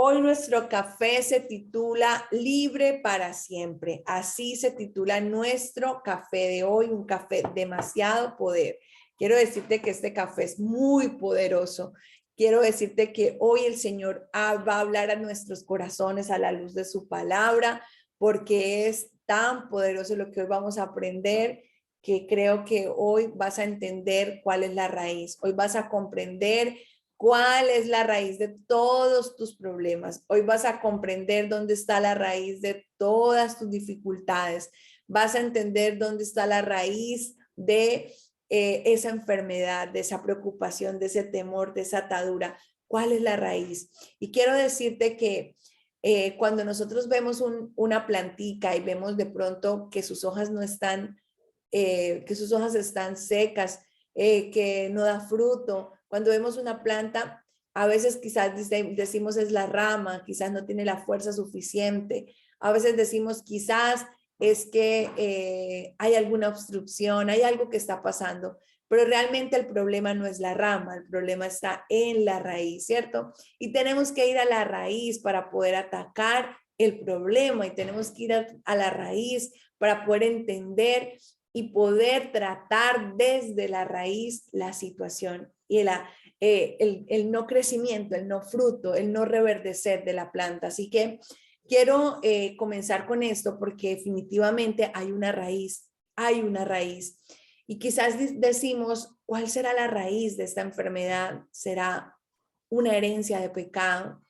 Hoy nuestro café se titula Libre para siempre. Así se titula nuestro café de hoy, un café demasiado poder. Quiero decirte que este café es muy poderoso. Quiero decirte que hoy el Señor va a hablar a nuestros corazones a la luz de su palabra, porque es tan poderoso lo que hoy vamos a aprender, que creo que hoy vas a entender cuál es la raíz. Hoy vas a comprender cuál es la raíz de todos tus problemas. Hoy vas a comprender dónde está la raíz de todas tus dificultades. Vas a entender dónde está la raíz de esa enfermedad, de esa preocupación, de ese temor, de esa atadura. ¿Cuál es la raíz? Y quiero decirte que cuando nosotros vemos una plantica y vemos de pronto que sus hojas no están, que sus hojas están secas, que no da fruto. Cuando vemos una planta, a veces quizás decimos es la rama, quizás no tiene la fuerza suficiente. A veces decimos quizás es que hay alguna obstrucción, hay algo que está pasando, pero realmente el problema no es la rama, el problema está en la raíz, ¿cierto? Y tenemos que ir a la raíz para poder atacar el problema y tenemos que ir a la raíz para poder entender y poder tratar desde la raíz la situación y el no crecimiento, el no fruto, el no reverdecer de la planta. Así que quiero comenzar con esto porque definitivamente hay una raíz, hay una raíz. Y quizás decimos, ¿cuál será la raíz de esta enfermedad? ¿Será una herencia de pecado?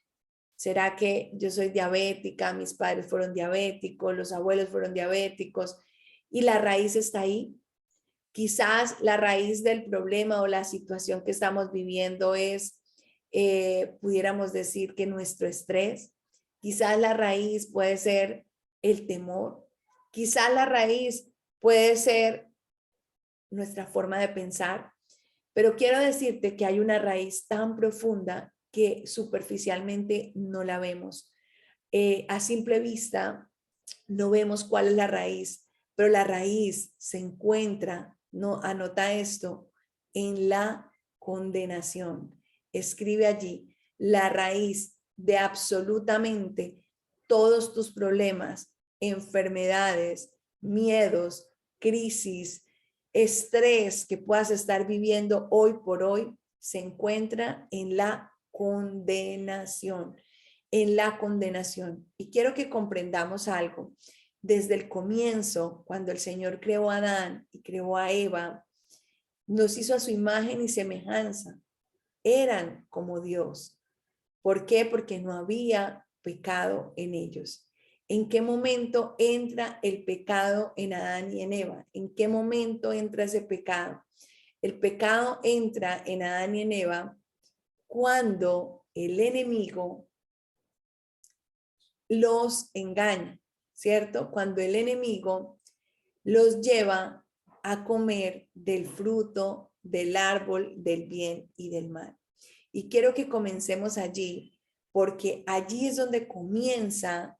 ¿Será que yo soy diabética, mis padres fueron diabéticos, los abuelos fueron diabéticos y la raíz está ahí? Quizás la raíz del problema o la situación que estamos viviendo es, pudiéramos decir que nuestro estrés. Quizás la raíz puede ser el temor. Quizás la raíz puede ser nuestra forma de pensar. Pero quiero decirte que hay una raíz tan profunda que superficialmente no la vemos. A simple vista no vemos cuál es la raíz, pero la raíz se encuentra, no anota esto, en la condenación. Escribe allí la raíz de absolutamente todos tus problemas, enfermedades, miedos, crisis, estrés que puedas estar viviendo hoy por hoy, se encuentra en la condenación, en la condenación. Y quiero que comprendamos algo. Desde el comienzo, cuando el Señor creó a Adán y creó a Eva, nos hizo a su imagen y semejanza. Eran como Dios. ¿Por qué? Porque no había pecado en ellos. ¿En qué momento entra el pecado en Adán y en Eva? ¿En qué momento entra ese pecado? El pecado entra en Adán y en Eva cuando el enemigo los engaña, ¿cierto? Cuando el enemigo los lleva a comer del fruto del árbol del bien y del mal. Y quiero que comencemos allí, porque allí es donde comienza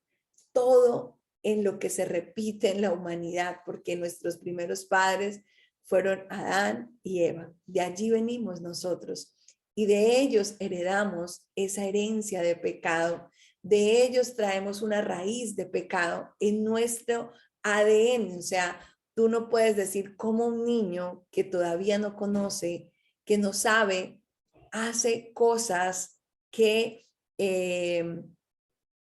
todo en lo que se repite en la humanidad, porque nuestros primeros padres fueron Adán y Eva. De allí venimos nosotros y de ellos heredamos esa herencia de pecado. De ellos traemos una raíz de pecado en nuestro ADN. O sea, tú no puedes decir como un niño que todavía no conoce, que no sabe, hace cosas que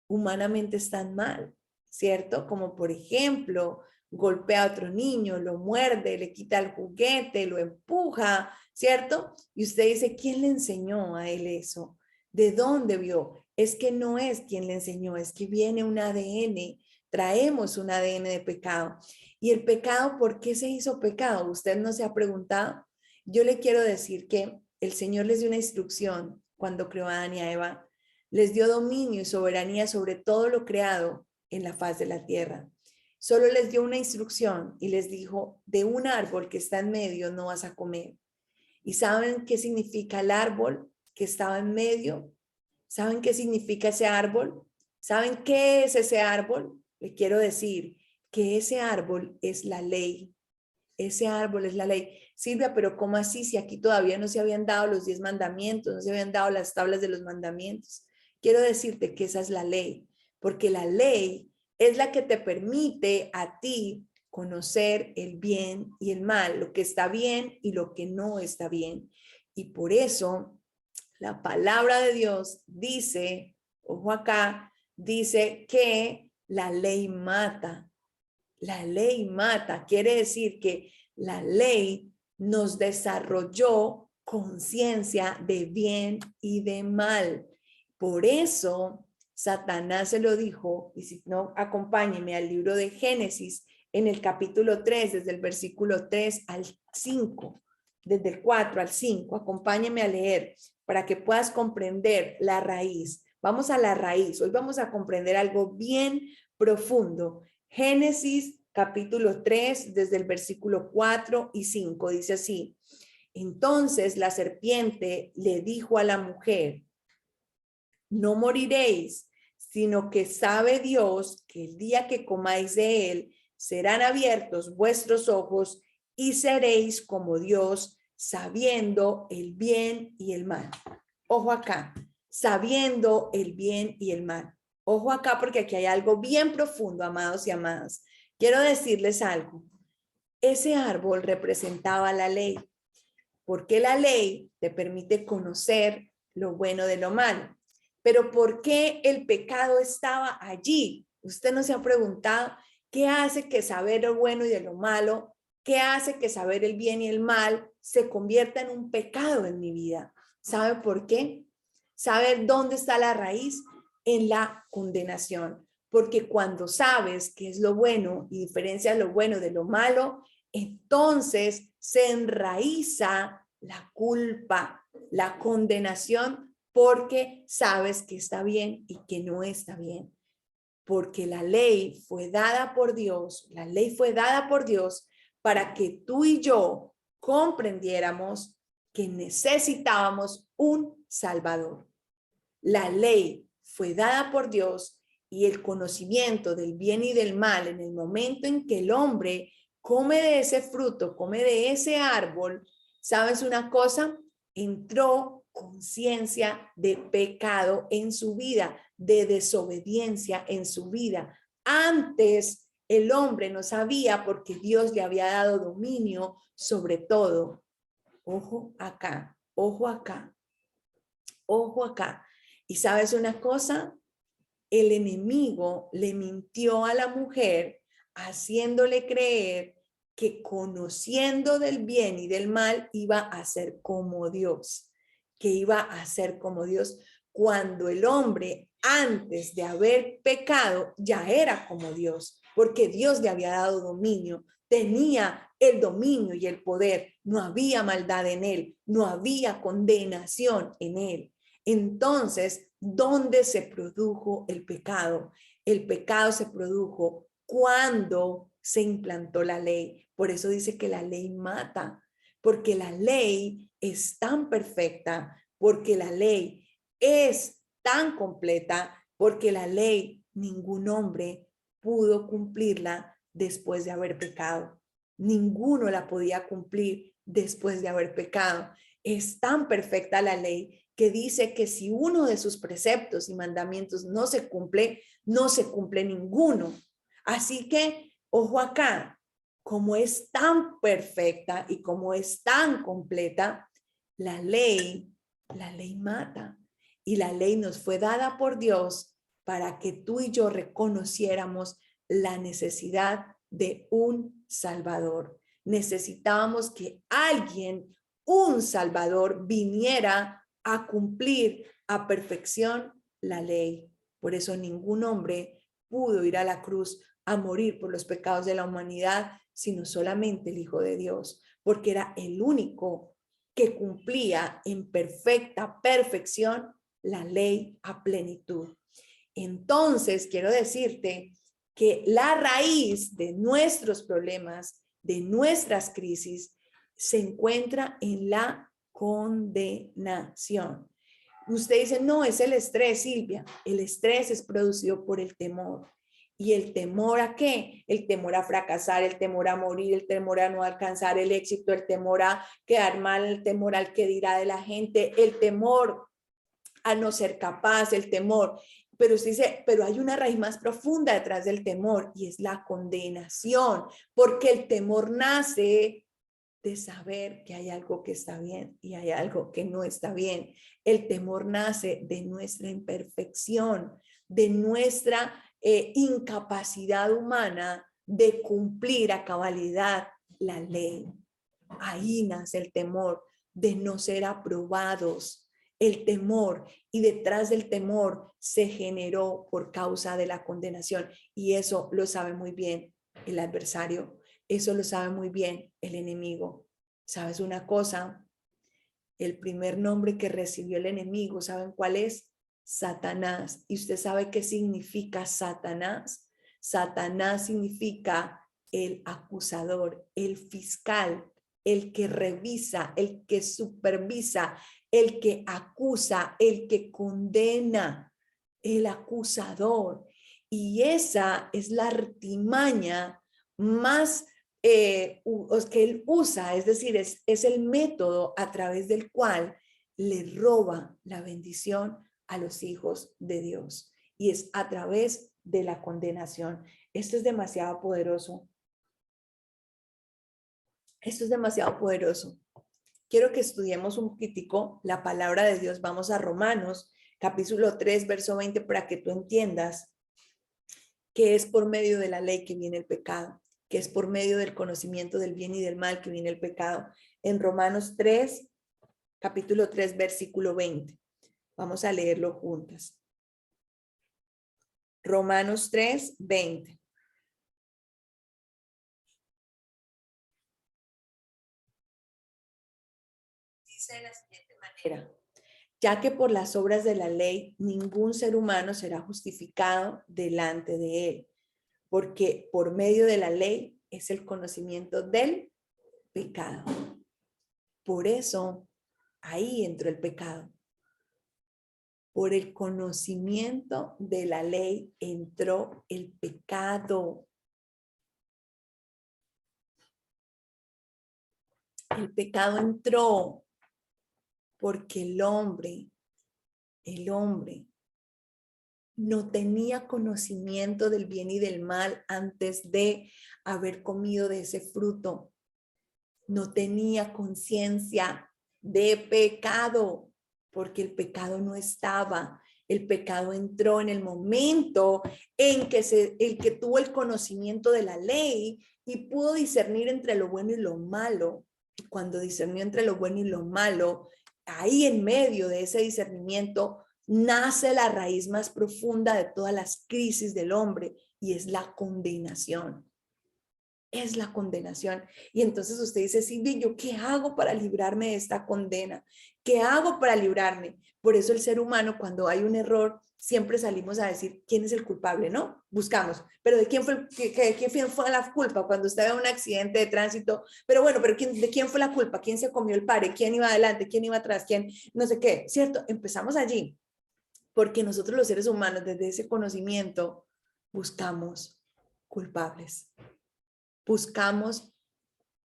humanamente están mal, ¿cierto? Como por ejemplo, golpea a otro niño, lo muerde, le quita el juguete, lo empuja, ¿cierto? Y usted dice, ¿quién le enseñó a él eso? ¿De dónde vio? Es que no es quien le enseñó, es que viene un ADN, traemos un ADN de pecado. Y el pecado, ¿por qué se hizo pecado? ¿Usted no se ha preguntado? Yo le quiero decir que el Señor les dio una instrucción cuando creó a Adán y a Eva. Les dio dominio y soberanía sobre todo lo creado en la faz de la tierra. Solo les dio una instrucción y les dijo, de un árbol que está en medio no vas a comer. ¿Y saben qué significa el árbol que estaba en medio? ¿Saben qué significa ese árbol? ¿Saben qué es ese árbol? Le quiero decir que ese árbol es la ley. Ese árbol es la ley. Silvia, pero ¿cómo así? Si aquí todavía no se habían dado los 10 mandamientos, no se habían dado las tablas de los mandamientos. quiero decirte que esa es la ley, porque la ley es la que te permite a ti conocer el bien y el mal, lo que está bien y lo que no está bien. Y por eso la palabra de Dios dice, ojo acá, dice que la ley mata. La ley mata. Quiere decir que la ley nos desarrolló conciencia de bien y de mal. Por eso Satanás se lo dijo, y si no, acompáñeme al libro de Génesis en el capítulo 3, desde el versículo 3 al 5, desde el 4 al 5, acompáñeme a leer para que puedas comprender la raíz. Vamos a la raíz. Hoy vamos a comprender algo bien profundo. Génesis capítulo 3, desde el versículo 4 y 5, dice así: entonces la serpiente le dijo a la mujer, no moriréis, sino que sabe Dios que el día que comáis de él, serán abiertos vuestros ojos y seréis como Dios, sabiendo el bien y el mal. Ojo acá, sabiendo el bien y el mal. Ojo acá porque aquí hay algo bien profundo, amados y amadas. Quiero decirles algo. Ese árbol representaba la ley, porque la ley te permite conocer lo bueno de lo malo. Pero ¿por qué el pecado estaba allí? Usted no se ha preguntado qué hace que saber lo bueno y de lo malo, qué hace que saber el bien y el mal se convierta en un pecado en mi vida. ¿Sabe por qué? ¿Sabe dónde está la raíz? En la condenación. Porque cuando sabes qué es lo bueno y diferencias lo bueno de lo malo, entonces se enraiza la culpa, la condenación, porque sabes que está bien y que no está bien. Porque la ley fue dada por Dios, la ley fue dada por Dios para que tú y yo comprendiéramos que necesitábamos un Salvador. La ley fue dada por Dios y el conocimiento del bien y del mal en el momento en que el hombre come de ese fruto, come de ese árbol, ¿sabes una cosa? Entró conciencia de pecado en su vida, de desobediencia en su vida. Antes el hombre no sabía porque Dios le había dado dominio sobre todo. Ojo acá, ojo acá, ojo acá. ¿Y sabes una cosa? El enemigo le mintió a la mujer haciéndole creer que conociendo del bien y del mal iba a ser como Dios, que iba a ser como Dios, cuando el hombre antes de haber pecado ya era como Dios, porque Dios le había dado dominio, tenía el dominio y el poder, no había maldad en él, no había condenación en él. Entonces, ¿dónde se produjo el pecado? El pecado se produjo cuando se implantó la ley. Por eso dice que la ley mata, porque la ley es tan perfecta, porque la ley es tan completa, porque la ley ningún hombre pudo cumplirla después de haber pecado. Ninguno la podía cumplir después de haber pecado. Es tan perfecta la ley que dice que si uno de sus preceptos y mandamientos no se cumple, no se cumple ninguno. Así que, ojo acá, como es tan perfecta y como es tan completa, la ley mata. Y la ley nos fue dada por Dios para que tú y yo reconociéramos la necesidad de un Salvador. Necesitábamos que alguien, un Salvador, viniera a cumplir a perfección la ley. Por eso ningún hombre pudo ir a la cruz a morir por los pecados de la humanidad, sino solamente el Hijo de Dios, porque era el único que cumplía en perfecta perfección la ley a plenitud. Entonces, quiero decirte que la raíz de nuestros problemas, de nuestras crisis, se encuentra en la condenación. Usted dice, no, es el estrés, Silvia. El estrés es producido por el temor. ¿Y el temor a qué? El temor a fracasar, el temor a morir, el temor a no alcanzar el éxito, el temor a quedar mal, el temor al que dirá de la gente, el temor a no ser capaz, el temor. Pero usted dice, pero hay una raíz más profunda detrás del temor y es la condenación, porque el temor nace de saber que hay algo que está bien y hay algo que no está bien. El temor nace de nuestra imperfección, de nuestra incapacidad humana de cumplir a cabalidad la ley. Ahí nace el temor de no ser aprobados, el temor, y detrás del temor se generó por causa de la condenación, y eso lo sabe muy bien el adversario, eso lo sabe muy bien el enemigo. ¿Sabes una cosa? El primer nombre que recibió el enemigo, ¿saben cuál es? Satanás. ¿Y usted sabe qué significa Satanás? Satanás significa el acusador, el fiscal, el que revisa, el que supervisa, el que acusa, el que condena, el acusador. Y esa es la artimaña más que él usa, es decir, es el método a través del cual le roba la bendición a los hijos de Dios, y es a través de la condenación. Esto es demasiado poderoso. Esto es demasiado poderoso. Quiero que estudiemos un poquitico la palabra de Dios. Vamos a Romanos, capítulo 3, verso 20, para que tú entiendas que es por medio de la ley que viene el pecado, que es por medio del conocimiento del bien y del mal que viene el pecado. En Romanos 3, capítulo 3, versículo 20. Vamos a leerlo juntas. Romanos 3, 20. Dice de la siguiente manera: ya que por las obras de la ley ningún ser humano será justificado delante de él, porque por medio de la ley es el conocimiento del pecado. Por eso ahí entró el pecado. Por el conocimiento de la ley entró el pecado. El pecado entró porque el hombre no tenía conocimiento del bien y del mal antes de haber comido de ese fruto. No tenía conciencia de pecado, porque el pecado no estaba. El pecado entró en el momento en que el que tuvo el conocimiento de la ley y pudo discernir entre lo bueno y lo malo. Y cuando discernió entre lo bueno y lo malo, ahí en medio de ese discernimiento nace la raíz más profunda de todas las crisis del hombre, y es la condenación. Es la condenación. Y entonces usted dice, Silvia, ¿yo qué hago para librarme de esta condena? ¿Qué hago para librarme? Por eso el ser humano, cuando hay un error, siempre salimos a decir quién es el culpable, ¿no? Buscamos, pero ¿de quién fue la culpa? Cuando usted ve un accidente de tránsito, pero bueno, pero ¿de quién fue la culpa? ¿Quién se comió el pare? ¿Quién iba adelante? ¿Quién iba atrás? ¿Quién? No sé qué, ¿cierto? Empezamos allí, porque nosotros los seres humanos, desde ese conocimiento, buscamos culpables. Buscamos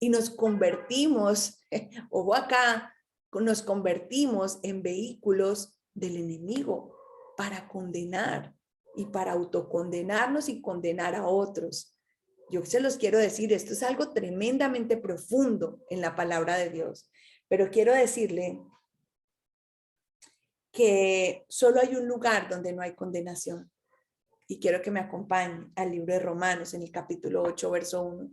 y nos convertimos, ojo acá, nos convertimos en vehículos del enemigo para condenar y para autocondenarnos y condenar a otros. Yo se los quiero decir, esto es algo tremendamente profundo en la palabra de Dios, pero quiero decirle que solo hay un lugar donde no hay condenación, y quiero que me acompañen al libro de Romanos en el capítulo 8, verso 1.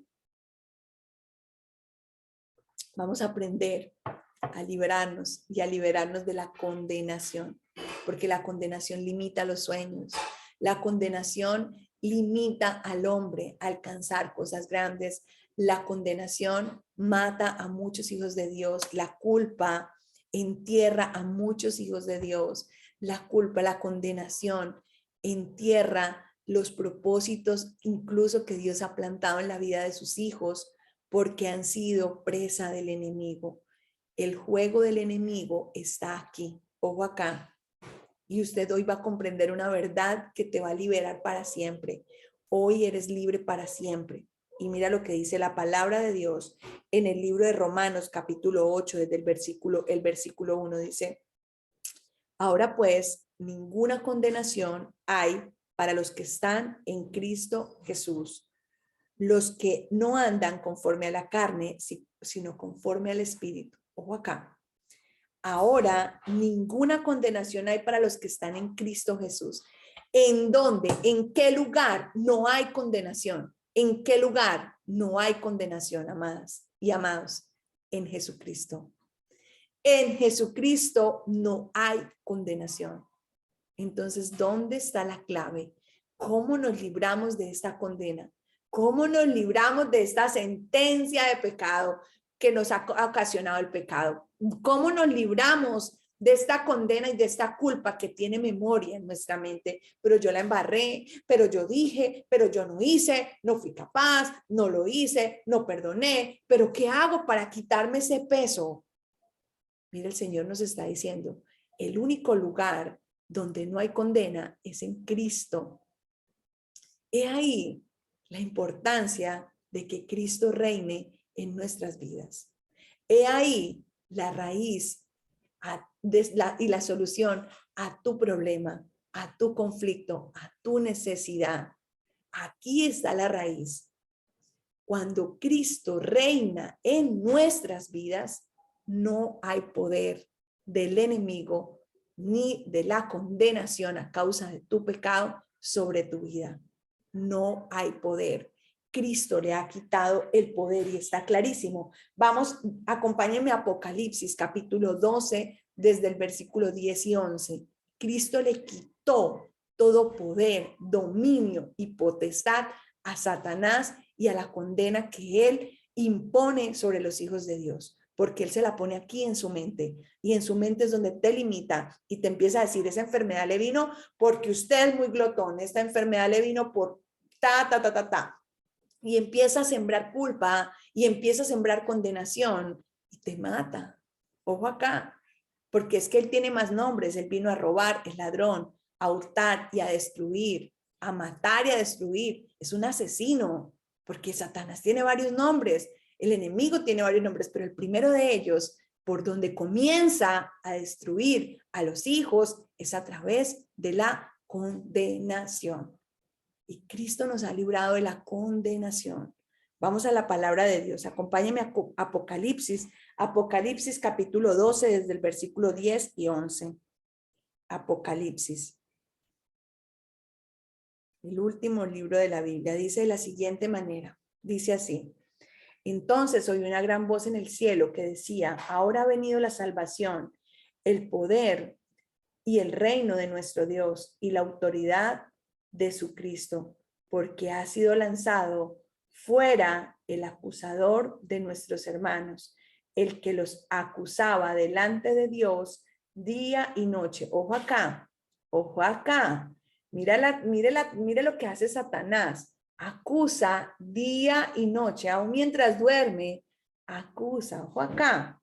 Vamos a aprender a liberarnos y a liberarnos de la condenación, porque la condenación limita los sueños. La condenación limita al hombre a alcanzar cosas grandes. La condenación mata a muchos hijos de Dios. La culpa entierra a muchos hijos de Dios. La culpa, la condenación entierra los propósitos incluso que Dios ha plantado en la vida de sus hijos, porque han sido presa del enemigo. El juego del enemigo está aquí, ojo acá, y usted hoy va a comprender una verdad que te va a liberar para siempre. Hoy eres libre para siempre. Y mira lo que dice la palabra de Dios en el libro de Romanos, capítulo 8, desde el versículo 1, dice: Ahora pues, ninguna condenación hay para los que están en Cristo Jesús, los que no andan conforme a la carne, sino conforme al Espíritu. Ojo acá. Ahora, ninguna condenación hay para los que están en Cristo Jesús. ¿En dónde? ¿En qué lugar no hay condenación? ¿En qué lugar no hay condenación, amadas y amados? En Jesucristo. En Jesucristo no hay condenación. Entonces, ¿dónde está la clave? ¿Cómo nos libramos de esta condena? ¿Cómo nos libramos de esta sentencia de pecado que nos ha ocasionado el pecado? ¿Cómo nos libramos de esta condena y de esta culpa que tiene memoria en nuestra mente? Pero yo la embarré, pero yo dije, pero yo no hice, no fui capaz, no lo hice, no perdoné. ¿Pero qué hago para quitarme ese peso? Mira, el Señor nos está diciendo, el único lugar donde no hay condena es en Cristo. He ahí la importancia de que Cristo reine en nuestras vidas. He ahí la raíz y la solución a tu problema, a tu conflicto, a tu necesidad. Aquí está la raíz. Cuando Cristo reina en nuestras vidas, no hay poder del enemigo ni de la condenación a causa de tu pecado sobre tu vida. No hay poder. Cristo le ha quitado el poder y está clarísimo. Vamos, acompáñenme a Apocalipsis capítulo 12, desde el versículo 10 y 11. Cristo le quitó todo poder, dominio y potestad a Satanás y a la condena que él impone sobre los hijos de Dios, porque él se la pone aquí en su mente, y en su mente es donde te limita y te empieza a decir, esa enfermedad le vino porque usted es muy glotón, esta enfermedad le vino por ta, y empieza a sembrar culpa y empieza a sembrar condenación y te mata. Ojo acá, porque es que él tiene más nombres, él vino a robar, es ladrón, a hurtar y a destruir, a matar y a destruir, es un asesino, porque Satanás tiene varios nombres, el enemigo tiene varios nombres, pero el primero de ellos, por donde comienza a destruir a los hijos, es a través de la condenación. Y Cristo nos ha librado de la condenación. Vamos a la palabra de Dios. Acompáñenme a Apocalipsis, Apocalipsis capítulo 12, desde el versículo 10 y 11. Apocalipsis, el último libro de la Biblia, dice de la siguiente manera, dice así: entonces oí una gran voz en el cielo que decía, ahora ha venido la salvación, el poder y el reino de nuestro Dios y la autoridad de su Cristo, porque ha sido lanzado fuera el acusador de nuestros hermanos, el que los acusaba delante de Dios día y noche. Ojo acá, ojo acá. Mire lo que hace Satanás. Acusa día y noche, aun mientras duerme, acusa. Ojo acá.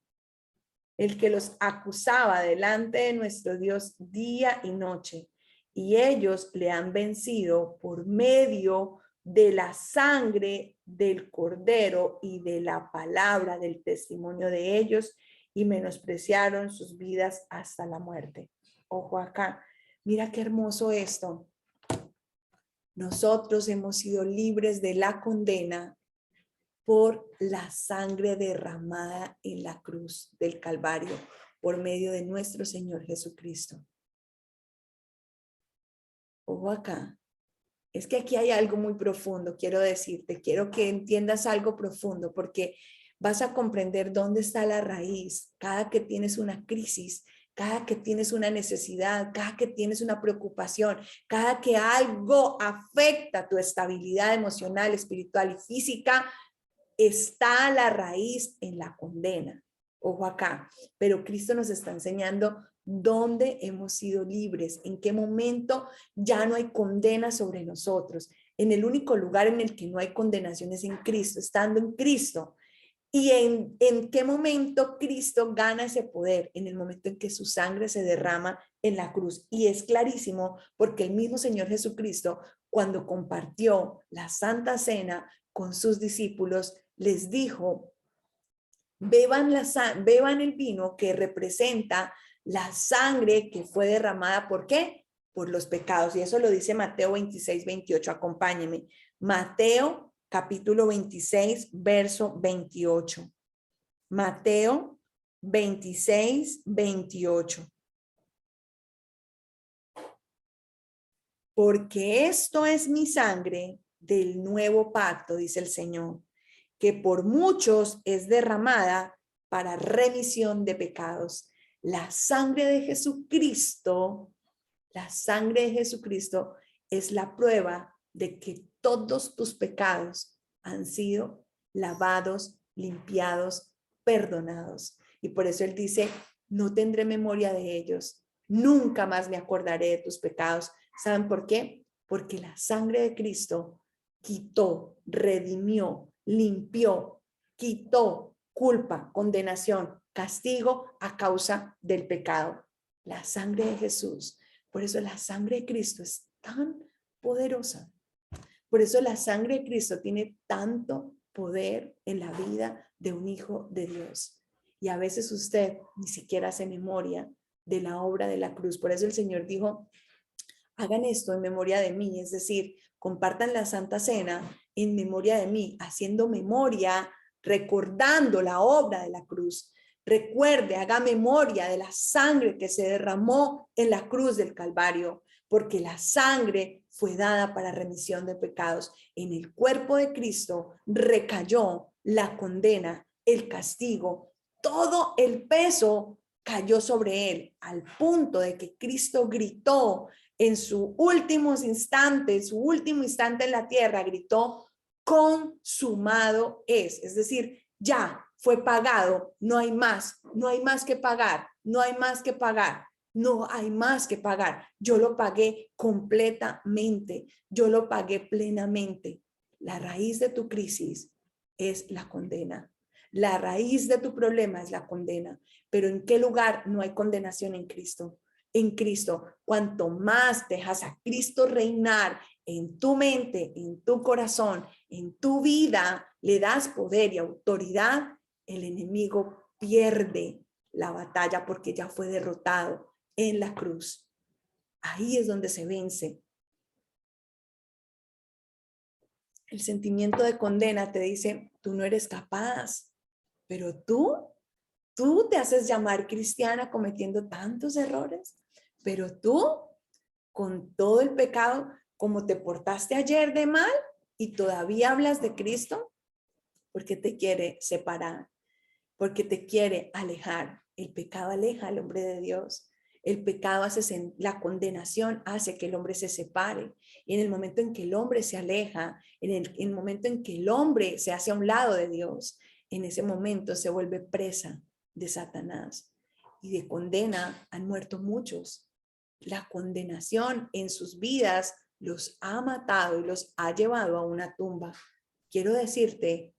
El que los acusaba delante de nuestro Dios día y noche, y ellos le han vencido por medio de la sangre del Cordero y de la palabra del testimonio de ellos, y menospreciaron sus vidas hasta la muerte. Ojo acá, mira qué hermoso esto. Nosotros hemos sido libres de la condena por la sangre derramada en la cruz del Calvario por medio de nuestro Señor Jesucristo. Ojo acá, es que aquí hay algo muy profundo, quiero decirte, quiero que entiendas algo profundo, porque vas a comprender dónde está la raíz cada que tienes una crisis, cada que tienes una necesidad, cada que tienes una preocupación, cada que algo afecta tu estabilidad emocional, espiritual y física. Está la raíz en la condena. Ojo acá, pero Cristo nos está enseñando dónde hemos sido libres, en qué momento ya no hay condena sobre nosotros. En el único lugar en el que no hay condenación es en Cristo, estando en Cristo. ¿Y en qué momento Cristo gana ese poder? En el momento en que su sangre se derrama en la cruz. Y es clarísimo porque el mismo Señor Jesucristo, cuando compartió la Santa Cena con sus discípulos, les dijo, beban el vino que representa La sangre que fue derramada, ¿por qué? Por los pecados. Y eso lo dice Mateo 26, 28. Acompáñeme. Mateo capítulo 26, verso 28. Mateo 26, 28. Porque esto es mi sangre del nuevo pacto, dice el Señor, que por muchos es derramada para remisión de pecados. La sangre de Jesucristo, la sangre de Jesucristo es la prueba de que todos tus pecados han sido lavados, limpiados, perdonados. Y por eso él dice, no tendré memoria de ellos, nunca más me acordaré de tus pecados. ¿Saben por qué? Porque la sangre de Cristo quitó, redimió, limpió, quitó culpa, condenación, castigo a causa del pecado. La sangre de Jesús. Por eso la sangre de Cristo es tan poderosa. Por eso la sangre de Cristo tiene tanto poder en la vida de un hijo de Dios. Y a veces usted ni siquiera hace memoria de la obra de la cruz. Por eso el Señor dijo, hagan esto en memoria de mí, es decir, compartan la Santa Cena en memoria de mí, haciendo memoria, recordando la obra de la cruz. Recuerde, haga memoria de la sangre que se derramó en la cruz del Calvario, porque la sangre fue dada para remisión de pecados. En el cuerpo de Cristo recayó la condena, el castigo, todo el peso cayó sobre él, al punto de que Cristo gritó en su último instante en la tierra, gritó, consumado es decir, ya fue pagado, no hay más que pagar, no hay más que pagar, no hay más que pagar. Yo lo pagué completamente, yo lo pagué plenamente. La raíz de tu crisis es la condena. La raíz de tu problema es la condena. Pero ¿en qué lugar no hay condenación en Cristo? En Cristo. Cuanto más dejas a Cristo reinar en tu mente, en tu corazón, en tu vida, le das poder y autoridad, el enemigo pierde la batalla porque ya fue derrotado en la cruz. Ahí es donde se vence. El sentimiento de condena te dice, tú no eres capaz, pero tú te haces llamar cristiana cometiendo tantos errores, pero tú, con todo el pecado, como te portaste ayer de mal y todavía hablas de Cristo, porque te quiere separar, porque te quiere alejar. El pecado aleja al hombre de Dios. El pecado hace, la condenación hace que el hombre se separe. Y en el momento en que el hombre se aleja, en el momento en que el hombre se hace a un lado de Dios, en ese momento se vuelve presa de Satanás. Y de condena han muerto muchos. La condenación en sus vidas los ha matado y los ha llevado a una tumba. Quiero decirte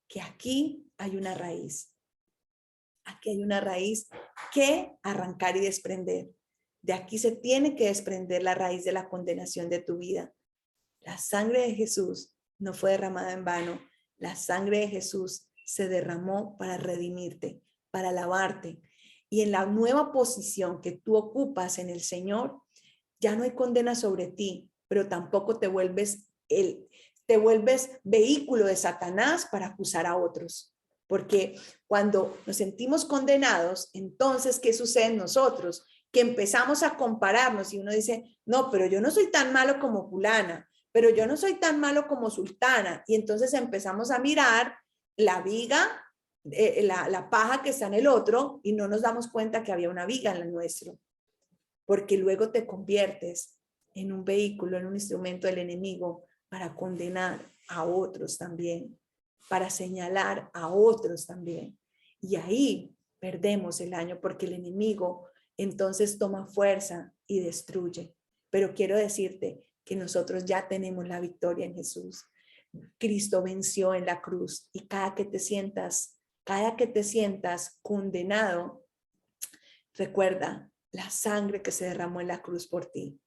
que aquí hay una raíz. Aquí hay una raíz que arrancar y desprender. De aquí se tiene que desprender la raíz de la condenación de tu vida. La sangre de Jesús no fue derramada en vano. La sangre de Jesús se derramó para redimirte, para lavarte. Y en la nueva posición que tú ocupas en el Señor, ya no hay condena sobre ti, pero tampoco te vuelves vehículo de Satanás para acusar a otros. Porque cuando nos sentimos condenados, entonces, ¿qué sucede en nosotros? Que empezamos a compararnos y uno dice, no, pero yo no soy tan malo como fulana, pero yo no soy tan malo como sultana. Y entonces empezamos a mirar la viga, la paja que está en el otro y no nos damos cuenta que había una viga en el nuestro. Porque luego te conviertes en un vehículo, en un instrumento del enemigo para condenar a otros también, para señalar a otros también. Y ahí perdemos el año porque el enemigo entonces toma fuerza y destruye. Pero quiero decirte que nosotros ya tenemos la victoria en Jesús. Cristo venció en la cruz y cada que te sientas condenado, recuerda la sangre que se derramó en la cruz por ti.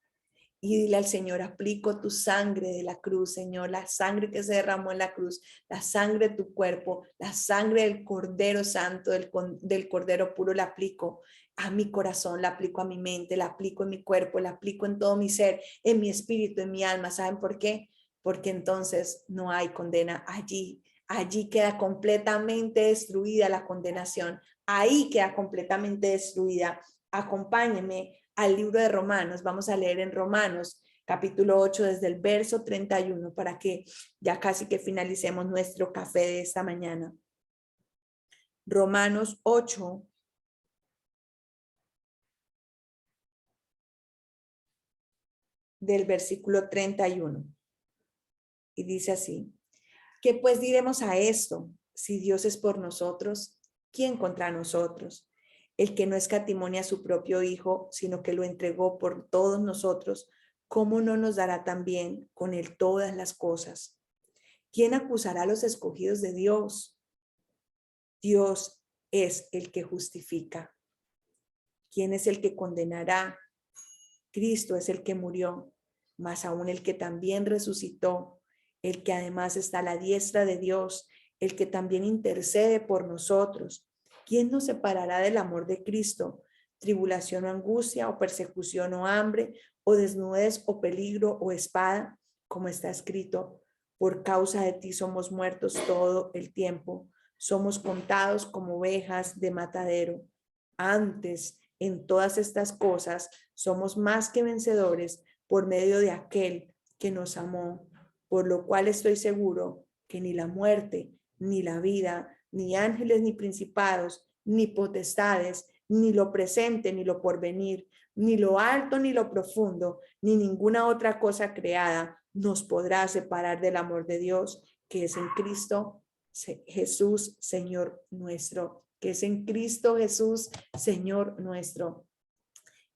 Y dile al Señor, aplico tu sangre de la cruz, Señor, la sangre que se derramó en la cruz, la sangre de tu cuerpo, la sangre del Cordero Santo, del Cordero puro, la aplico a mi corazón, la aplico a mi mente, la aplico en mi cuerpo, la aplico en todo mi ser, en mi espíritu, en mi alma. ¿Saben por qué? Porque entonces no hay condena allí. Allí queda completamente destruida la condenación. Ahí queda completamente destruida. Acompáñenme al libro de Romanos. Vamos a leer en Romanos capítulo 8 desde el verso 31 para que ya casi que finalicemos nuestro café de esta mañana. Romanos 8 del versículo 31. Y dice así: ¿qué pues diremos a esto? Si Dios es por nosotros, ¿quién contra nosotros? El que no escatimó a su propio Hijo, sino que lo entregó por todos nosotros, ¿cómo no nos dará también con él todas las cosas? ¿Quién acusará a los escogidos de Dios? Dios es el que justifica. ¿Quién es el que condenará? Cristo es el que murió, más aún el que también resucitó, el que además está a la diestra de Dios, el que también intercede por nosotros. ¿Quién nos separará del amor de Cristo? ¿Tribulación o angustia o persecución o hambre o desnudez o peligro o espada? Como está escrito, por causa de ti somos muertos todo el tiempo, somos contados como ovejas de matadero. Antes, en todas estas cosas, somos más que vencedores por medio de aquel que nos amó, por lo cual estoy seguro que ni la muerte, ni la vida, ni ángeles, ni principados, ni potestades, ni lo presente, ni lo porvenir, ni lo alto, ni lo profundo, ni ninguna otra cosa creada nos podrá separar del amor de Dios, que es en Cristo Jesús, Señor nuestro, que es en Cristo Jesús, Señor nuestro.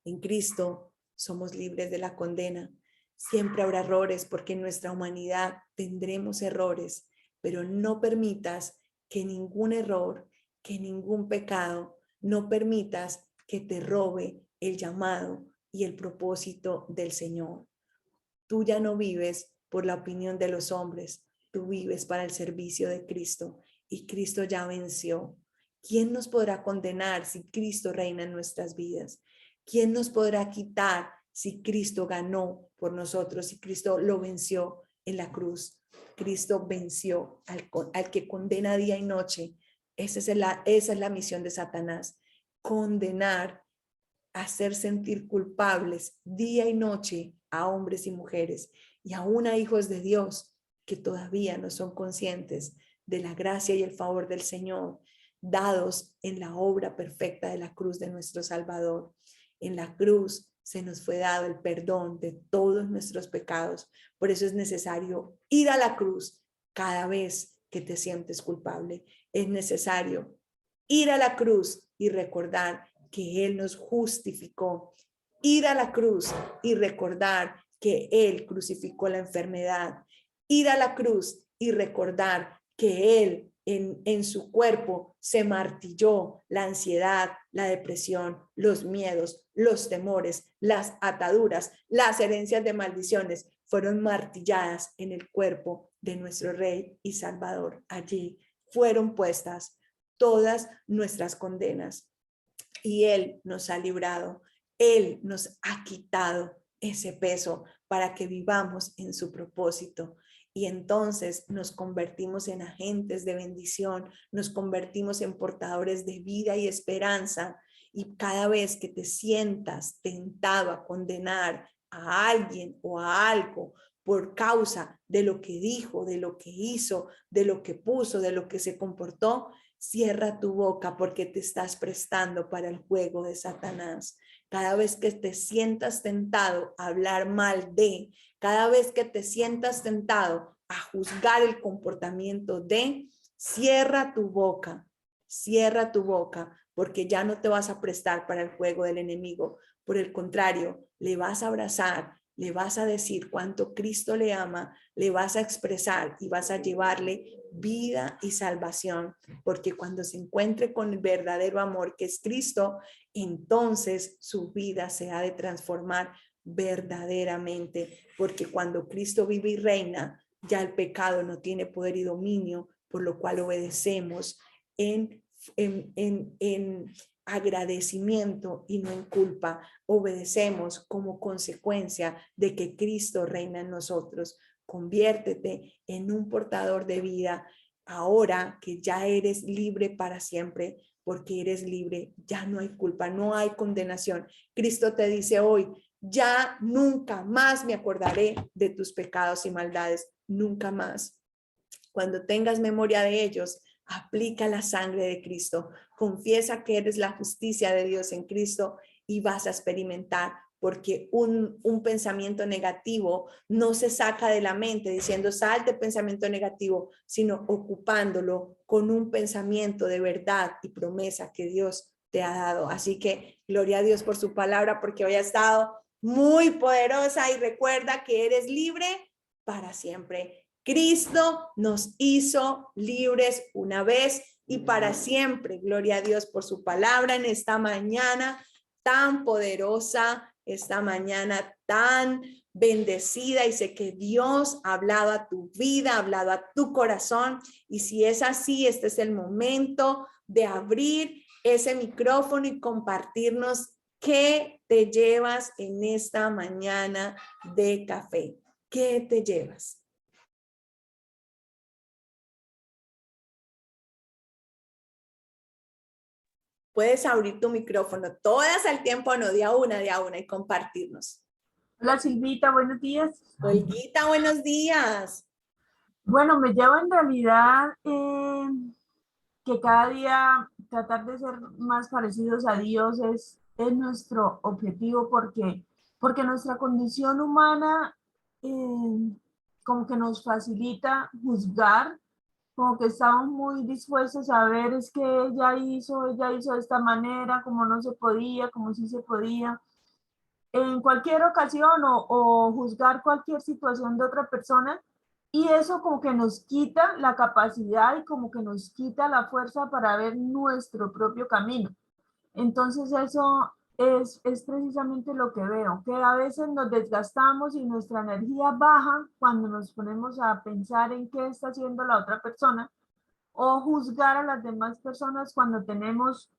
En Cristo somos libres de la condena. Siempre habrá errores porque en nuestra humanidad tendremos errores, pero no permitas que ningún error, que ningún pecado, no permitas que te robe el llamado y el propósito del Señor. Tú ya no vives por la opinión de los hombres, tú vives para el servicio de Cristo y Cristo ya venció. ¿Quién nos podrá condenar si Cristo reina en nuestras vidas? ¿Quién nos podrá quitar si Cristo ganó por nosotros, si Cristo lo venció en la cruz? Cristo venció al que condena día y noche. Esa es la misión de Satanás, condenar, hacer sentir culpables día y noche a hombres y mujeres y aún a hijos de Dios que todavía no son conscientes de la gracia y el favor del Señor dados en la obra perfecta de la cruz de nuestro Salvador. En la cruz se nos fue dado el perdón de todos nuestros pecados. Por eso es necesario ir a la cruz cada vez que te sientes culpable. Es necesario ir a la cruz y recordar que Él nos justificó. Ir a la cruz y recordar que Él crucificó la enfermedad. Ir a la cruz y recordar que Él en su cuerpo se martilló la ansiedad, la depresión, los miedos, los temores, las ataduras, las herencias de maldiciones fueron martilladas en el cuerpo de nuestro Rey y Salvador. Allí fueron puestas todas nuestras condenas y Él nos ha librado. Él nos ha quitado ese peso para que vivamos en su propósito. Y entonces nos convertimos en agentes de bendición, nos convertimos en portadores de vida y esperanza. Y cada vez que te sientas tentado a condenar a alguien o a algo por causa de lo que dijo, de lo que hizo, de lo que puso, de lo que se comportó, cierra tu boca porque te estás prestando para el juego de Satanás. Cada vez que te sientas tentado a hablar mal de, cada vez que te sientas tentado a juzgar el comportamiento de, cierra tu boca, porque ya no te vas a prestar para el juego del enemigo. Por el contrario, le vas a abrazar, le vas a decir cuánto Cristo le ama, le vas a expresar y vas a llevarle vida y salvación, porque cuando se encuentre con el verdadero amor que es Cristo, entonces su vida se ha de transformar verdaderamente, porque cuando Cristo vive y reina, ya el pecado no tiene poder y dominio, por lo cual obedecemos en agradecimiento y no en culpa. Obedecemos como consecuencia de que Cristo reina en nosotros. Conviértete en un portador de vida ahora que ya eres libre para siempre, porque eres libre, ya no hay culpa, no hay condenación. Cristo te dice hoy, ya nunca más me acordaré de tus pecados y maldades, nunca más. Cuando tengas memoria de ellos, aplica la sangre de Cristo, confiesa que eres la justicia de Dios en Cristo y vas a experimentar, porque un pensamiento negativo no se saca de la mente diciendo salte pensamiento negativo, sino ocupándolo con un pensamiento de verdad y promesa que Dios te ha dado. Así que gloria a Dios por su palabra, porque hoy ha estado muy poderosa y recuerda que eres libre para siempre. Cristo nos hizo libres una vez y para siempre. Gloria a Dios por su palabra en esta mañana tan poderosa, esta mañana tan bendecida, y sé que Dios ha hablado a tu vida, ha hablado a tu corazón, y si es así, este es el momento de abrir ese micrófono y compartirnos qué te llevas en esta mañana de café. ¿Qué te llevas? Puedes abrir tu micrófono todas al tiempo, no de a una, y compartirnos. Hola Silvita, buenos días. Olguita, buenos días. Bueno, me llevo en realidad que cada día tratar de ser más parecidos a Dios es nuestro objetivo porque nuestra condición humana como que nos facilita juzgar, como que estamos muy dispuestos a ver es que ella hizo de esta manera, como no se podía, como sí se podía. En cualquier ocasión o juzgar cualquier situación de otra persona, y eso como que nos quita la capacidad y como que nos quita la fuerza para ver nuestro propio camino. Entonces eso es precisamente lo que veo, que a veces nos desgastamos y nuestra energía baja cuando nos ponemos a pensar en qué está haciendo la otra persona o juzgar a las demás personas cuando tenemos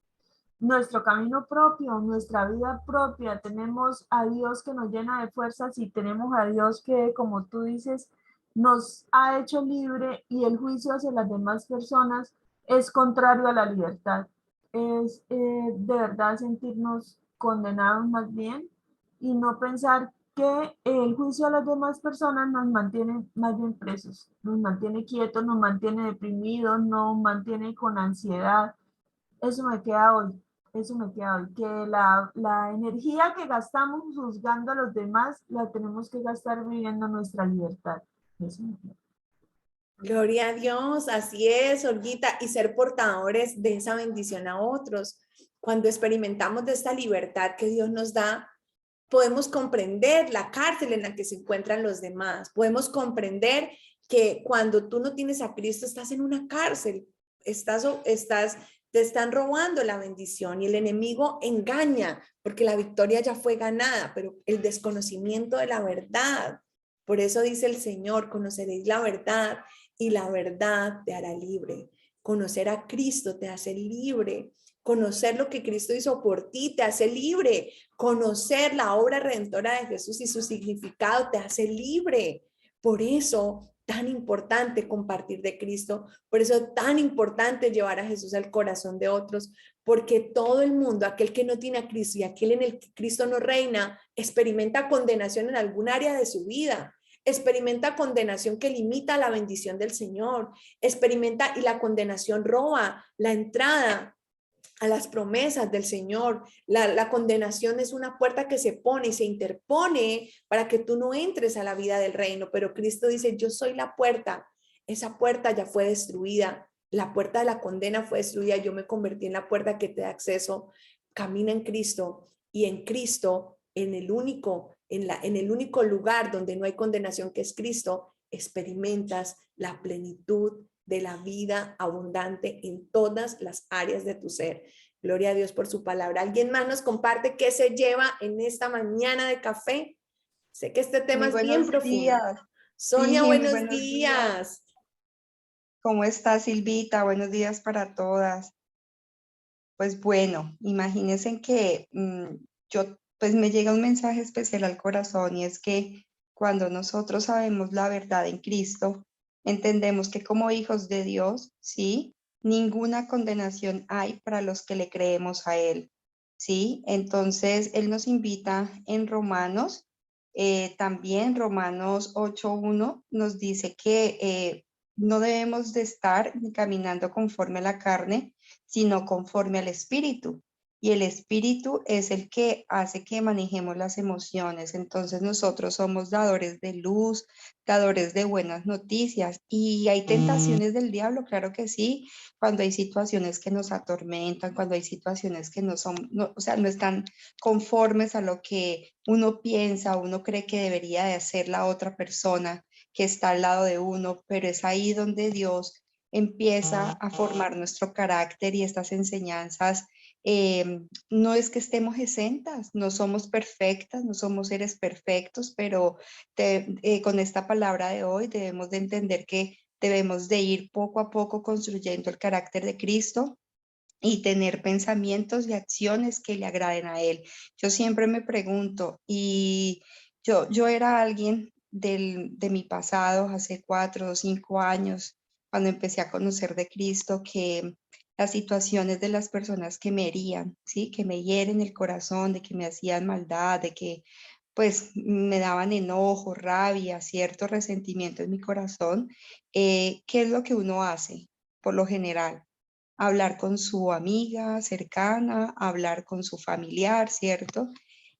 nuestro camino propio, nuestra vida propia, tenemos a Dios que nos llena de fuerzas y tenemos a Dios que, como tú dices, nos ha hecho libre, y el juicio hacia las demás personas es contrario a la libertad. Es de verdad sentirnos condenados más bien y no pensar que el juicio a las demás personas nos mantiene más bien presos, nos mantiene quietos, nos mantiene deprimidos, nos mantiene con ansiedad. Eso me queda hoy. Eso me queda hoy, que la energía que gastamos juzgando a los demás la tenemos que gastar viviendo nuestra libertad. Eso me queda. Gloria a Dios, así es, Olguita, y ser portadores de esa bendición a otros. Cuando experimentamos de esta libertad que Dios nos da, podemos comprender la cárcel en la que se encuentran los demás. Podemos comprender que cuando tú no tienes a Cristo, estás en una cárcel, te están robando la bendición, y el enemigo engaña porque la victoria ya fue ganada, pero el desconocimiento de la verdad. Por eso dice el Señor, conoceréis la verdad y la verdad te hará libre. Conocer a Cristo te hace libre. Conocer lo que Cristo hizo por ti te hace libre. Conocer la obra redentora de Jesús y su significado te hace libre. Por eso tan importante compartir de Cristo, por eso tan importante llevar a Jesús al corazón de otros, porque todo el mundo, aquel que no tiene a Cristo y aquel en el que Cristo no reina, experimenta condenación en algún área de su vida. Experimenta condenación que limita la bendición del Señor. Experimenta, y la condenación roba la entrada a las promesas del Señor. La condenación es una puerta que se pone y se interpone para que tú no entres a la vida del reino, pero Cristo dice, yo soy la puerta. Esa puerta ya fue destruida. La puerta de la condena fue destruida. Yo me convertí en la puerta que te da acceso. Camina en Cristo, y en Cristo, en el único lugar donde no hay condenación, que es Cristo, experimentas la plenitud de la vida abundante en todas las áreas de tu ser. Gloria a Dios por su palabra. ¿Alguien más nos comparte qué se lleva en esta mañana de café? Sé que este tema Muy es bien buenos profundo. días. Sonia, Sí, muy buenos buenos días. días. ¿Cómo está Silvita? Buenos días para todas. Pues bueno, imagínense que yo, pues me llega un mensaje especial al corazón y es que cuando nosotros sabemos la verdad en Cristo, entendemos que como hijos de Dios, ¿sí? Ninguna condenación hay para los que le creemos a Él, ¿sí? Entonces, Él nos invita en Romanos, también Romanos 8:1 nos dice que no debemos de estar caminando conforme a la carne, sino conforme al espíritu. Y el espíritu es el que hace que manejemos las emociones. Entonces nosotros somos dadores de luz, dadores de buenas noticias. Y hay tentaciones del diablo, claro que sí, cuando hay situaciones que nos atormentan, cuando hay situaciones que no son, no, o sea, no están conformes a lo que uno piensa, uno cree que debería de hacer la otra persona que está al lado de uno, pero es ahí donde Dios empieza a formar nuestro carácter y estas enseñanzas. No es que estemos exentas, no somos perfectas, no somos seres perfectos, pero con esta palabra de hoy debemos de entender que debemos de ir poco a poco construyendo el carácter de Cristo y tener pensamientos y acciones que le agraden a Él. Yo siempre me pregunto, y yo era alguien de mi pasado, hace 4 o 5 años, cuando empecé a conocer de Cristo, que las situaciones de las personas que me herían, ¿sí? Que me hieren el corazón, de que me hacían maldad, de que pues me daban enojo, rabia, cierto resentimiento en mi corazón. ¿Qué es lo que uno hace por lo general? Hablar con su amiga cercana, hablar con su familiar, ¿cierto?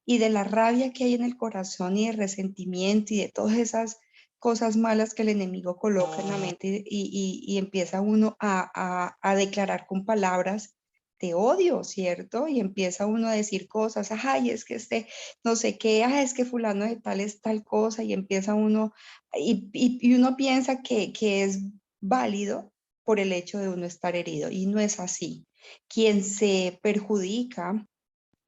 Y de la rabia que hay en el corazón y de resentimiento y de todas esas cosas malas que el enemigo coloca en la mente y empieza uno a declarar con palabras de odio, ¿cierto? Y empieza uno a decir cosas, ay, es que no sé qué, ay, es que fulano de tal es tal cosa, y empieza uno, y uno piensa que es válido por el hecho de uno estar herido, y no es así. Quien se perjudica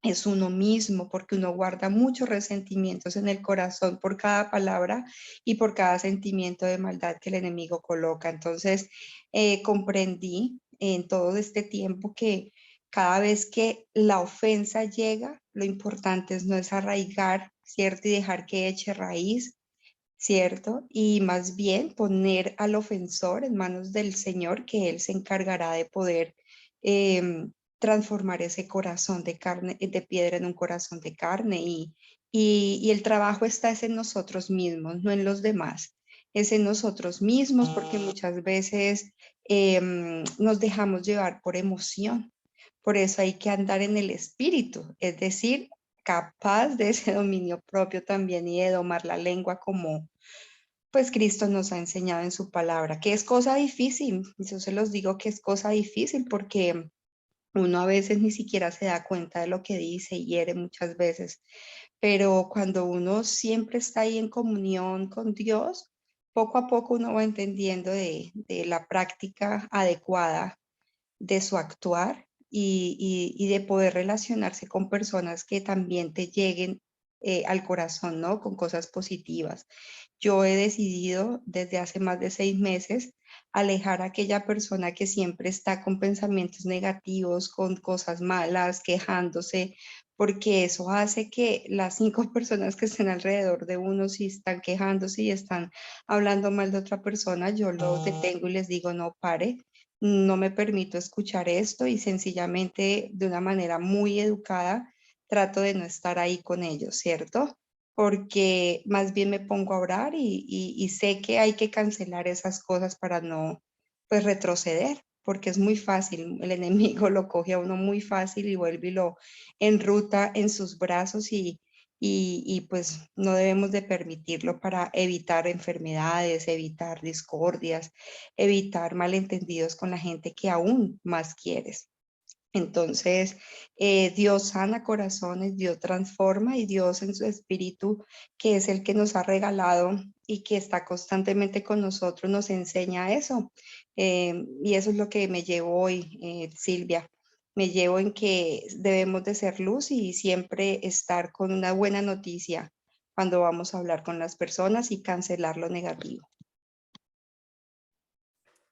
es uno mismo, porque uno guarda muchos resentimientos en el corazón por cada palabra y por cada sentimiento de maldad que el enemigo coloca. Entonces, comprendí en todo este tiempo que cada vez que la ofensa llega, lo importante es no es arraigar, ¿cierto? Y dejar que eche raíz, ¿cierto? Y más bien poner al ofensor en manos del Señor, que Él se encargará de poder transformar ese corazón de carne, de piedra en un corazón de carne. Y el trabajo está es en nosotros mismos, no en los demás. Es en nosotros mismos, porque muchas veces nos dejamos llevar por emoción. Por eso hay que andar en el espíritu, es decir, capaz de ese dominio propio también y de domar la lengua como pues Cristo nos ha enseñado en su palabra, que es cosa difícil. Yo se los digo que es cosa difícil porque uno a veces ni siquiera se da cuenta de lo que dice y hiere muchas veces, pero cuando uno siempre está ahí en comunión con Dios, poco a poco uno va entendiendo de la práctica adecuada de su actuar y de poder relacionarse con personas que también te lleguen al corazón, ¿no? Con cosas positivas. Yo he decidido desde hace más de 6 meses alejar a aquella persona que siempre está con pensamientos negativos, con cosas malas, quejándose, porque eso hace que las 5 personas que estén alrededor de uno, si están quejándose y están hablando mal de otra persona, yo los detengo y les digo, no pare, no me permito escuchar esto, y sencillamente de una manera muy educada trato de no estar ahí con ellos, ¿cierto? Porque más bien me pongo a orar y sé que hay que cancelar esas cosas para no, pues, retroceder, porque es muy fácil, el enemigo lo coge a uno muy fácil y vuelve y lo enruta en sus brazos, y pues no debemos de permitirlo para evitar enfermedades, evitar discordias, evitar malentendidos con la gente que aún más quieres. Entonces, Dios sana corazones, Dios transforma, y Dios en su espíritu, que es el que nos ha regalado y que está constantemente con nosotros, nos enseña eso. Y eso es lo que me llevó hoy, Silvia. me llevo en que debemos de ser luz y siempre estar con una buena noticia cuando vamos a hablar con las personas y cancelar lo negativo.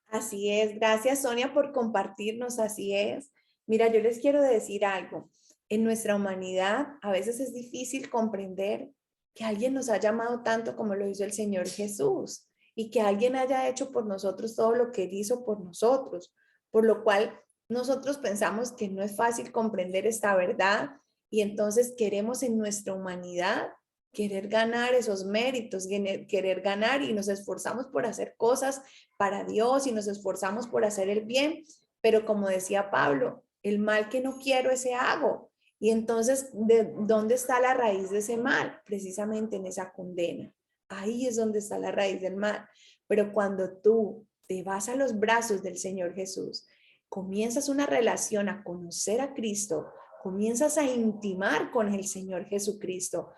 Así es, gracias Sonia por compartirnos, así es. Mira, yo les quiero decir algo. En nuestra humanidad a veces es difícil comprender que alguien nos ha llamado tanto como lo hizo el Señor Jesús y que alguien haya hecho por nosotros todo lo que Él hizo por nosotros, por lo cual nosotros pensamos que no es fácil comprender esta verdad y entonces queremos en nuestra humanidad querer ganar esos méritos, querer ganar y nos esforzamos por hacer cosas para Dios y nos esforzamos por hacer el bien, pero como decía Pablo, el mal que no quiero, ese hago. Y entonces, ¿de dónde está la raíz de ese mal? Precisamente en esa condena. Ahí es donde está la raíz del mal. Pero cuando tú te vas a los brazos del Señor Jesús, comienzas una relación a conocer a Cristo, comienzas a intimar con el Señor Jesucristo,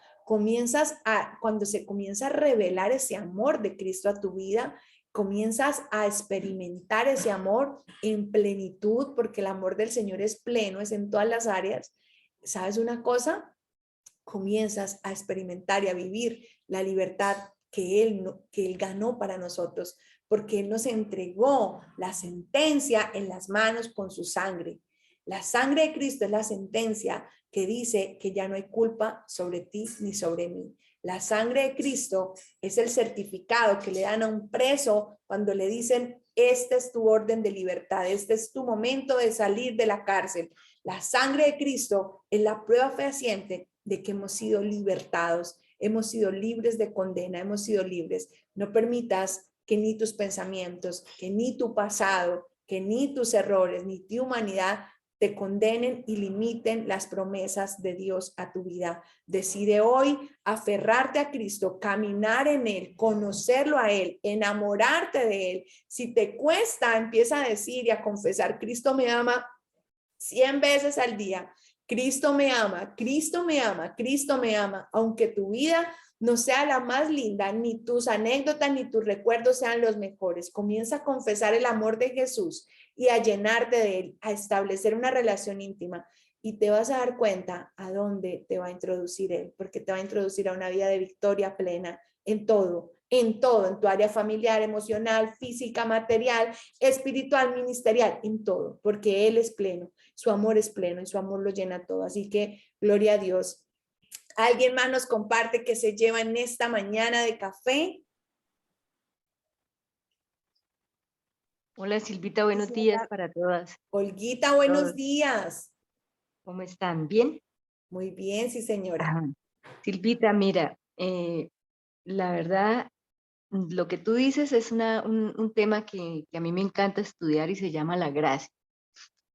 cuando se comienza a revelar ese amor de Cristo a tu vida, comienzas a experimentar ese amor en plenitud, porque el amor del Señor es pleno, es en todas las áreas. ¿Sabes una cosa? Comienzas a experimentar y a vivir la libertad que Él ganó para nosotros, porque Él nos entregó la sentencia en las manos con su sangre. La sangre de Cristo es la sentencia que dice que ya no hay culpa sobre ti ni sobre mí. La sangre de Cristo es el certificado que le dan a un preso cuando le dicen, este es tu orden de libertad, este es tu momento de salir de la cárcel. La sangre de Cristo es la prueba fehaciente de que hemos sido libertados, hemos sido libres de condena, hemos sido libres. No permitas que ni tus pensamientos, que ni tu pasado, que ni tus errores, ni tu humanidad te condenen y limiten las promesas de Dios a tu vida. Decide hoy aferrarte a Cristo, caminar en Él, conocerlo a Él, enamorarte de Él. Si te cuesta, empieza a decir y a confesar, Cristo me ama 100 veces al día. Cristo me ama, Cristo me ama, Cristo me ama, aunque tu vida no sea la más linda, ni tus anécdotas ni tus recuerdos sean los mejores. Comienza a confesar el amor de Jesús y a llenarte de Él, a establecer una relación íntima y te vas a dar cuenta a dónde te va a introducir Él, porque te va a introducir a una vida de victoria plena en todo, en tu área familiar, emocional, física, material, espiritual, ministerial, en todo, porque Él es pleno, su amor es pleno y su amor lo llena todo. Así que gloria a Dios. ¿Alguien más nos comparte que se lleva en esta mañana de café? Hola Silvita, buenos días para todas. Olguita, buenos Todos. días. ¿Cómo están? ¿Bien? Muy bien, sí señora. Ajá. Silvita, mira, la verdad, lo que tú dices es un tema que a mí me encanta estudiar y se llama la gracia.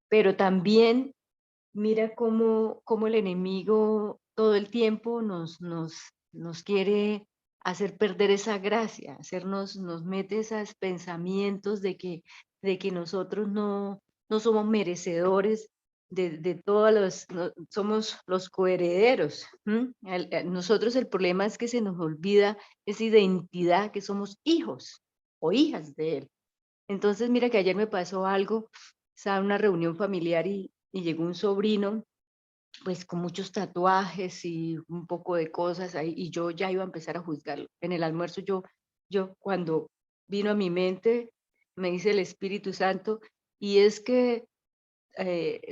Pero también mira cómo el enemigo todo el tiempo nos quiere hacer perder esa gracia, nos mete esos pensamientos de que nosotros no somos merecedores de todos somos los coherederos. Nosotros el problema es que se nos olvida esa identidad, que somos hijos o hijas de Él. Entonces mira que ayer me pasó algo, estaba en una reunión familiar y llegó un sobrino pues con muchos tatuajes y un poco de cosas ahí, y yo ya iba a empezar a juzgarlo. En el almuerzo yo cuando vino a mi mente, me dice el Espíritu Santo, y es que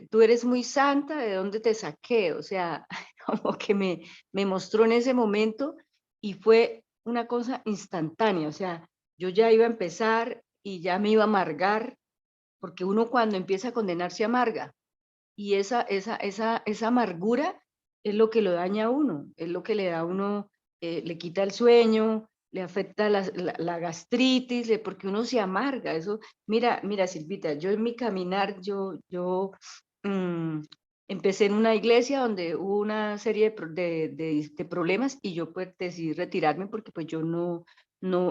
tú eres muy santa, ¿de dónde te saqué? O sea, como que me mostró en ese momento y fue una cosa instantánea, o sea, yo ya iba a empezar y ya me iba a amargar, porque uno cuando empieza a condenar se amarga. Y esa amargura es lo que lo daña a uno, es lo que le da a uno, le quita el sueño, le afecta la gastritis, porque uno se amarga. Eso, mira, Silvita, yo en mi caminar, empecé en una iglesia donde hubo una serie de problemas y yo pues decidí retirarme porque pues yo no,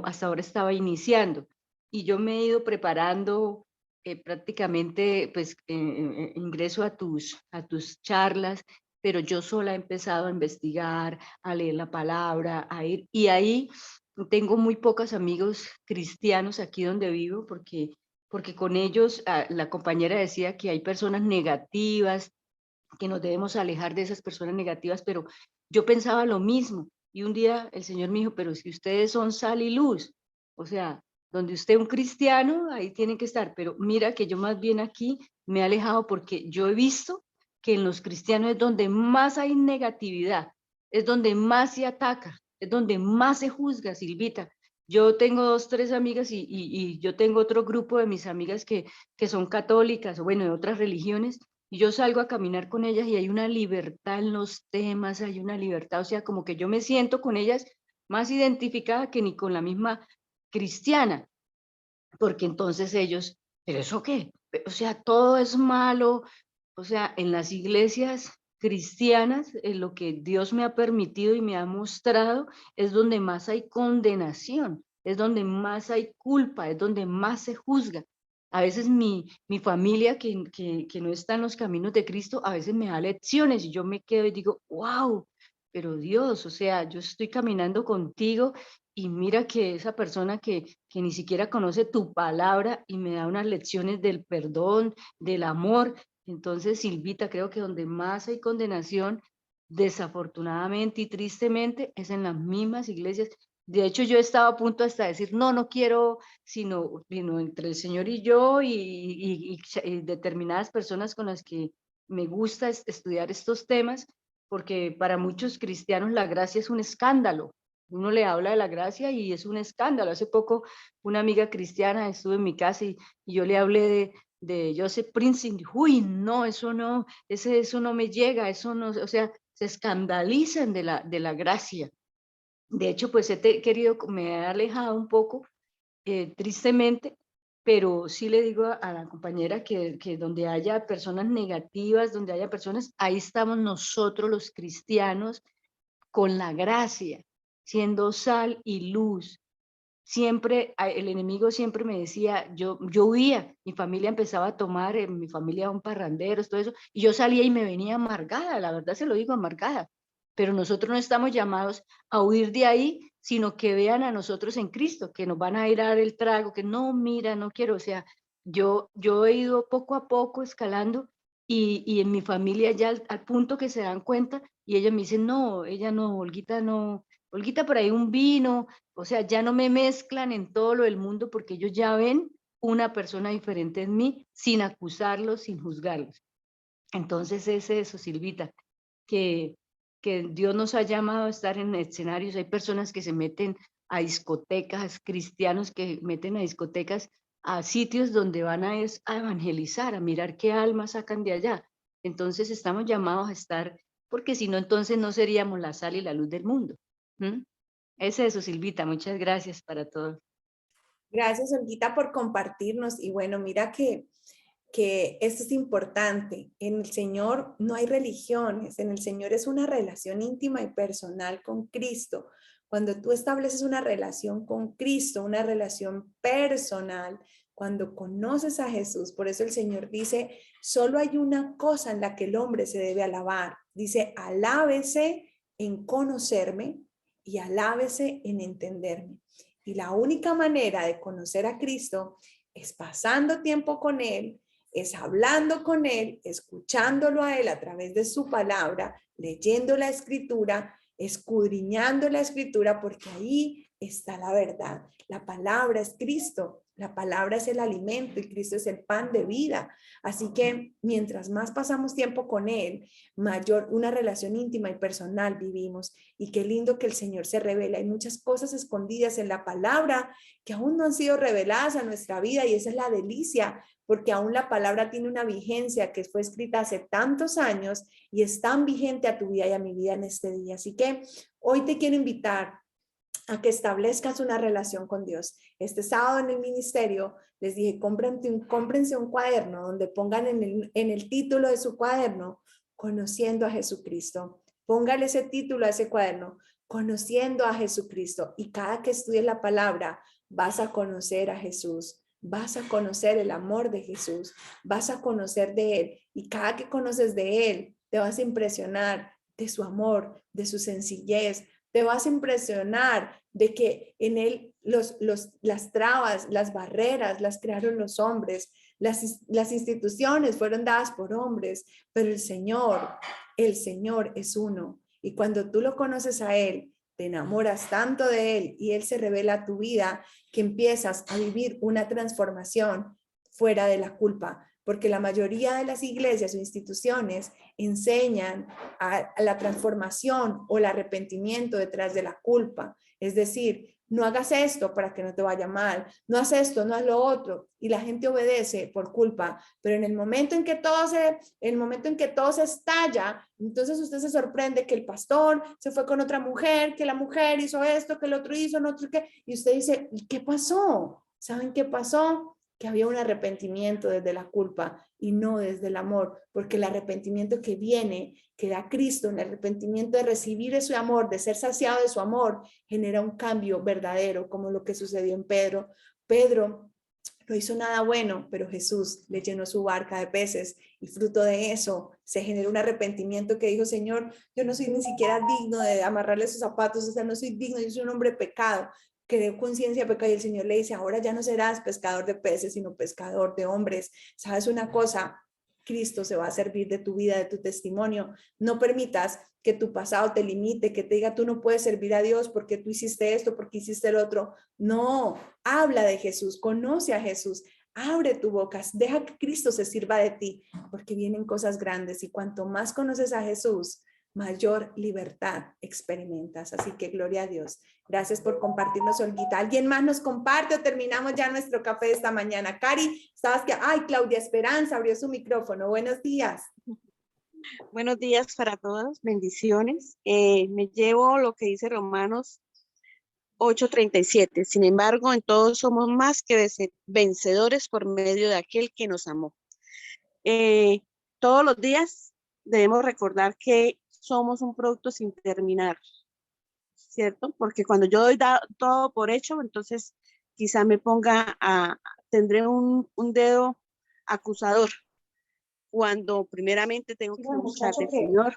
hasta ahora estaba iniciando. Y yo me he ido preparando prácticamente pues ingreso a tus charlas, pero yo sola he empezado a investigar, a leer la palabra, a ir, y ahí tengo muy pocos amigos cristianos aquí donde vivo, porque porque con ellos, la compañera decía que hay personas negativas, que nos debemos alejar de esas personas negativas, pero yo pensaba lo mismo. Y un día el Señor me dijo, pero si ustedes son sal y luz, o sea, donde usted es un cristiano, ahí tienen que estar. Pero mira que yo más bien aquí me he alejado porque yo he visto que en los cristianos es donde más hay negatividad, es donde más se ataca, es donde más se juzga, Silvita. Yo tengo 2, 3 amigas y yo tengo otro grupo de mis amigas que son católicas o bueno, de otras religiones, y yo salgo a caminar con ellas y hay una libertad en los temas, hay una libertad, o sea, como que yo me siento con ellas más identificada que ni con la misma cristiana, porque entonces ellos, ¿pero eso qué? O sea, todo es malo, o sea, en las iglesias cristianas, en lo que Dios me ha permitido y me ha mostrado, es donde más hay condenación, es donde más hay culpa, es donde más se juzga. A veces mi familia que no está en los caminos de Cristo, a veces me da lecciones y yo me quedo y digo, wow, pero Dios, o sea, yo estoy caminando contigo y mira que esa persona que ni siquiera conoce tu palabra y me da unas lecciones del perdón, del amor. Entonces, Silvita, creo que donde más hay condenación, desafortunadamente y tristemente, es en las mismas iglesias. De hecho, yo estaba a punto hasta de decir, no, no quiero, sino entre el Señor y yo y determinadas personas con las que me gusta estudiar estos temas, porque para muchos cristianos la gracia es un escándalo. Uno le habla de la gracia y es un escándalo. Hace poco una amiga cristiana estuvo en mi casa y yo le hablé de Joseph Prince y dijo, uy, no, eso no me llega, eso no, o sea, se escandalizan de la gracia. De hecho, pues querido, me he alejado un poco, tristemente, pero sí le digo a la compañera que donde haya personas negativas, donde haya personas, ahí estamos nosotros los cristianos con la gracia, siendo sal y luz. Siempre, el enemigo siempre me decía, yo huía, mi familia empezaba a tomar, mi familia un parranderos, todo eso, y yo salía y me venía amargada, la verdad se lo digo, amargada. Pero nosotros no estamos llamados a huir de ahí, sino que vean a nosotros en Cristo, que nos van a ir a dar el trago, que no, mira, no quiero, o sea, yo he ido poco a poco escalando y en mi familia ya al punto que se dan cuenta y ella me dice, no, ella no, Olguita por ahí un vino, o sea, ya no me mezclan en todo lo del mundo porque ellos ya ven una persona diferente en mí sin acusarlos, sin juzgarlos. Entonces es eso, Silvita, que, que Dios nos ha llamado a estar en escenarios. Hay personas que se meten a discotecas, cristianos que meten a discotecas, a sitios donde van a evangelizar, a mirar qué almas sacan de allá. Entonces estamos llamados a estar, porque si no, entonces no seríamos la sal y la luz del mundo. ¿Mm? Es eso, Silvita. Muchas gracias para todo. Gracias, Olguita, por compartirnos. Y bueno, mira que esto es importante. En el Señor no hay religiones, en el Señor es una relación íntima y personal con Cristo. Cuando tú estableces una relación con Cristo, una relación personal, cuando conoces a Jesús, por eso el Señor dice, solo hay una cosa en la que el hombre se debe alabar. Dice, alábese en conocerme y alábese en entenderme. Y la única manera de conocer a Cristo es pasando tiempo con Él, es hablando con Él, escuchándolo a Él a través de su palabra, leyendo la escritura, escudriñando la escritura, porque ahí está la verdad. La palabra es Cristo, la palabra es el alimento y Cristo es el pan de vida. Así que mientras más pasamos tiempo con Él, mayor una relación íntima y personal vivimos. Y qué lindo que el Señor se revela. Hay muchas cosas escondidas en la palabra que aún no han sido reveladas a nuestra vida y esa es la delicia, porque aún la palabra tiene una vigencia que fue escrita hace tantos años y es tan vigente a tu vida y a mi vida en este día. Así que hoy te quiero invitar a que establezcas una relación con Dios. Este sábado en el ministerio les dije, cómprense un cuaderno donde pongan en el título de su cuaderno, conociendo a Jesucristo. Póngale ese título a ese cuaderno, conociendo a Jesucristo. Y cada que estudies la palabra, vas a conocer a Jesús. Vas a conocer el amor de Jesús. Vas a conocer de Él. Y cada que conoces de Él, te vas a impresionar de su amor, de su sencillez, te vas a impresionar de que en Él las trabas, las barreras las crearon los hombres, las instituciones fueron dadas por hombres, pero el Señor es uno. Y cuando tú lo conoces a Él, te enamoras tanto de Él y Él se revela a tu vida que empiezas a vivir una transformación fuera de la culpa, porque la mayoría de las iglesias o instituciones enseñan a la transformación o el arrepentimiento detrás de la culpa. Es decir, no hagas esto para que no te vaya mal, no hagas esto, no haz lo otro, y la gente obedece por culpa, pero en el momento en que todo se estalla, entonces usted se sorprende que el pastor se fue con otra mujer, que la mujer hizo esto, que el otro hizo, no otro qué, y usted dice, ¿y qué pasó? ¿Saben qué pasó? Que había un arrepentimiento desde la culpa y no desde el amor, porque el arrepentimiento que viene, que da Cristo, el arrepentimiento de recibir ese amor, de ser saciado de su amor, genera un cambio verdadero, como lo que sucedió en Pedro. Pedro no hizo nada bueno, pero Jesús le llenó su barca de peces y fruto de eso se generó un arrepentimiento que dijo, Señor, yo no soy ni siquiera digno de amarrarle sus zapatos, o sea, no soy digno, yo soy un hombre de pecado, creó conciencia de pecado y el Señor le dice, ahora ya no serás pescador de peces, sino pescador de hombres. ¿Sabes una cosa? Cristo se va a servir de tu vida, de tu testimonio. No permitas que tu pasado te limite, que te diga tú no puedes servir a Dios porque tú hiciste esto, porque hiciste el otro. No, habla de Jesús, conoce a Jesús, abre tu boca, deja que Cristo se sirva de ti, porque vienen cosas grandes y cuanto más conoces a Jesús, mayor libertad experimentas. Así que gloria a Dios. Gracias por compartirnos, Olguita. ¿Alguien más nos comparte o terminamos ya nuestro café de esta mañana? Cari, estabas que, ay, Claudia Esperanza abrió su micrófono. Buenos días. Buenos días para todos, bendiciones. Me llevo lo que dice Romanos 8:37. Sin embargo, en todos somos más que vencedores por medio de aquel que nos amó. Todos los días debemos recordar que somos un producto sin terminar, ¿cierto? Porque cuando yo doy todo por hecho, entonces quizá me tendré un dedo acusador, cuando primeramente tengo que buscar del Señor.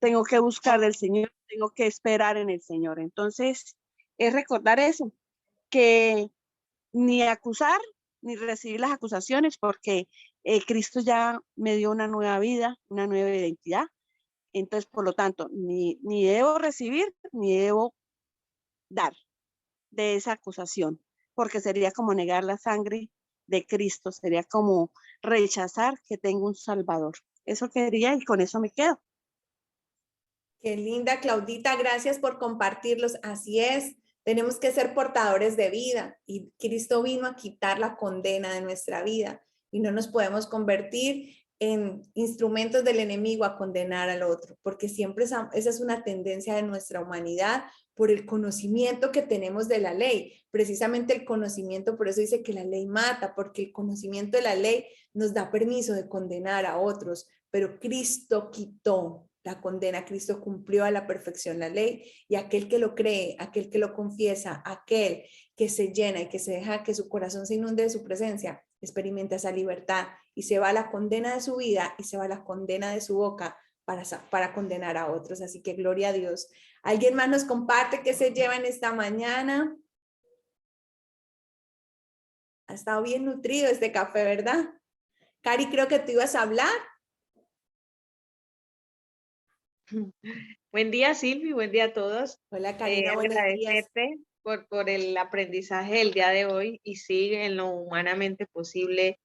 Tengo que buscar del Señor, tengo que esperar en el Señor. Entonces, es recordar eso, que ni acusar, ni recibir las acusaciones, porque Cristo ya me dio una nueva vida, una nueva identidad. Entonces, por lo tanto, ni debo recibir, ni debo dar de esa acusación, porque sería como negar la sangre de Cristo, sería como rechazar que tengo un Salvador. Eso quería y con eso me quedo. Qué linda, Claudita, gracias por compartirlos. Así es, tenemos que ser portadores de vida y Cristo vino a quitar la condena de nuestra vida y no nos podemos convertir en instrumentos del enemigo a condenar al otro, porque siempre esa es una tendencia de nuestra humanidad por el conocimiento que tenemos de la ley. Precisamente el conocimiento, por eso dice que la ley mata, porque el conocimiento de la ley nos da permiso de condenar a otros, pero Cristo quitó la condena. Cristo cumplió a la perfección la ley y aquel que lo cree, aquel que lo confiesa, aquel que se llena y que se deja que su corazón se inunde de su presencia, experimenta esa libertad y se va la condena de su vida y se va la condena de su boca para condenar a otros. Así que gloria a Dios. ¿Alguien más nos comparte qué se lleva en esta mañana? Ha estado bien nutrido este café, ¿verdad? Cari, creo que tú ibas a hablar. Buen día, Silvi, buen día a todos. Hola, Karina, buenos días. Agradecerte por el aprendizaje del día de hoy y sí, en lo humanamente posible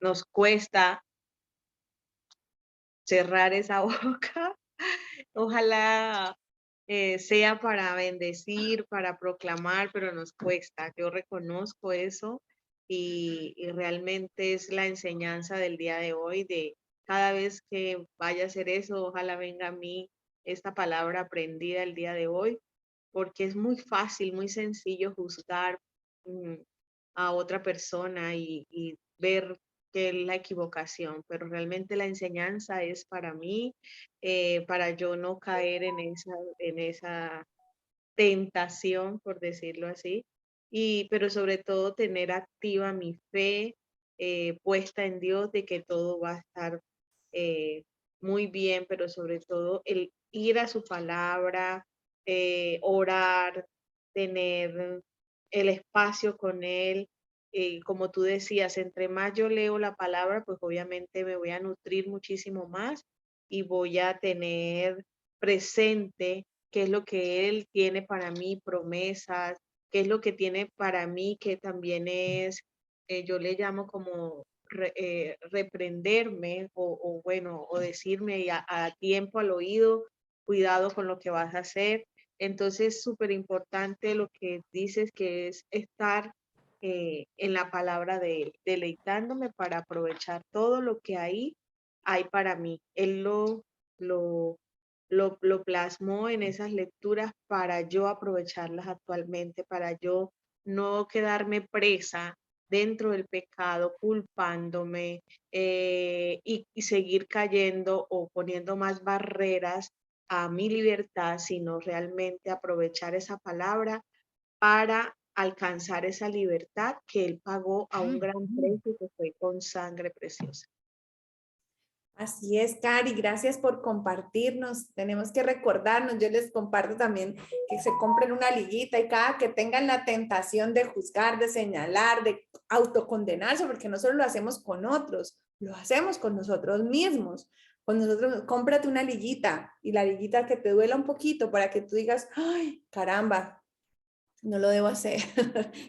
nos cuesta cerrar esa boca. Ojalá sea para bendecir, para proclamar, pero nos cuesta. Yo reconozco eso y realmente es la enseñanza del día de hoy, de cada vez que vaya a hacer eso, ojalá venga a mí esta palabra aprendida el día de hoy, porque es muy fácil, muy sencillo juzgar a otra persona y ver que es la equivocación, pero realmente la enseñanza es para mí, para yo no caer en esa tentación, por decirlo así, pero sobre todo tener activa mi fe puesta en Dios de que todo va a estar muy bien, pero sobre todo el ir a su palabra, orar, tener el espacio con él. Como tú decías, entre más yo leo la palabra, pues obviamente me voy a nutrir muchísimo más y voy a tener presente qué es lo que él tiene para mí, promesas, qué es lo que tiene para mí, que también es, yo le llamo como reprenderme o bueno, o decirme a tiempo al oído, cuidado con lo que vas a hacer. Entonces, súper importante lo que dices, que es estar en la palabra de él, deleitándome para aprovechar todo lo que ahí hay para mí. Él lo, lo plasmó en esas lecturas para yo aprovecharlas actualmente, para yo no quedarme presa dentro del pecado, culpándome y seguir cayendo o poniendo más barreras a mi libertad, sino realmente aprovechar esa palabra para alcanzar esa libertad que Él pagó a un gran precio que fue con sangre preciosa. Así es, Cari, gracias por compartirnos. Tenemos que recordarnos, yo les comparto también que se compren una liguita y cada que tengan la tentación de juzgar, de señalar, de autocondenarse, porque no solo lo hacemos con otros, lo hacemos con nosotros mismos. Con nosotros, cómprate una liguita y la liguita que te duela un poquito para que tú digas, ay, caramba, no lo debo hacer.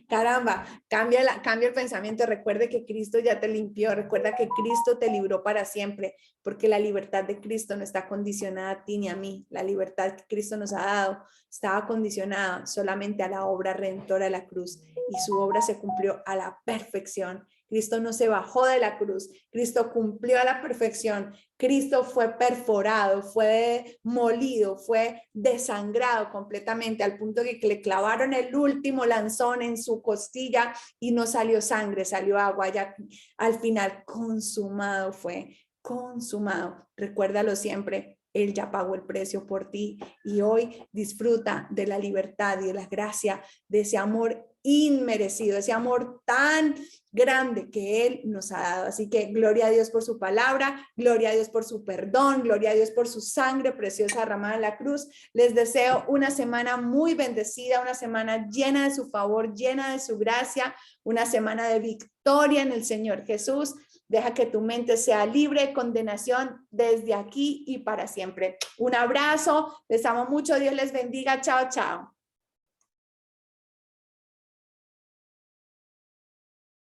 Caramba, cambia el pensamiento. Recuerde que Cristo ya te limpió. Recuerda que Cristo te libró para siempre, porque la libertad de Cristo no está condicionada a ti ni a mí. La libertad que Cristo nos ha dado estaba condicionada solamente a la obra redentora de la cruz y su obra se cumplió a la perfección. Cristo no se bajó de la cruz, Cristo cumplió a la perfección. Cristo fue perforado, fue molido, fue desangrado completamente al punto que le clavaron el último lanzón en su costilla y no salió sangre, salió agua. Ya al final consumado fue, consumado. Recuérdalo siempre. Él ya pagó el precio por ti y hoy disfruta de la libertad y de la gracia, de ese amor inmerecido, ese amor tan grande que Él nos ha dado. Así que gloria a Dios por su palabra, gloria a Dios por su perdón, gloria a Dios por su sangre preciosa derramada en la cruz. Les deseo una semana muy bendecida, una semana llena de su favor, llena de su gracia, una semana de victoria en el Señor Jesús. Deja que tu mente sea libre de condenación desde aquí y para siempre. Un abrazo, les amo mucho, Dios les bendiga, chao, chao.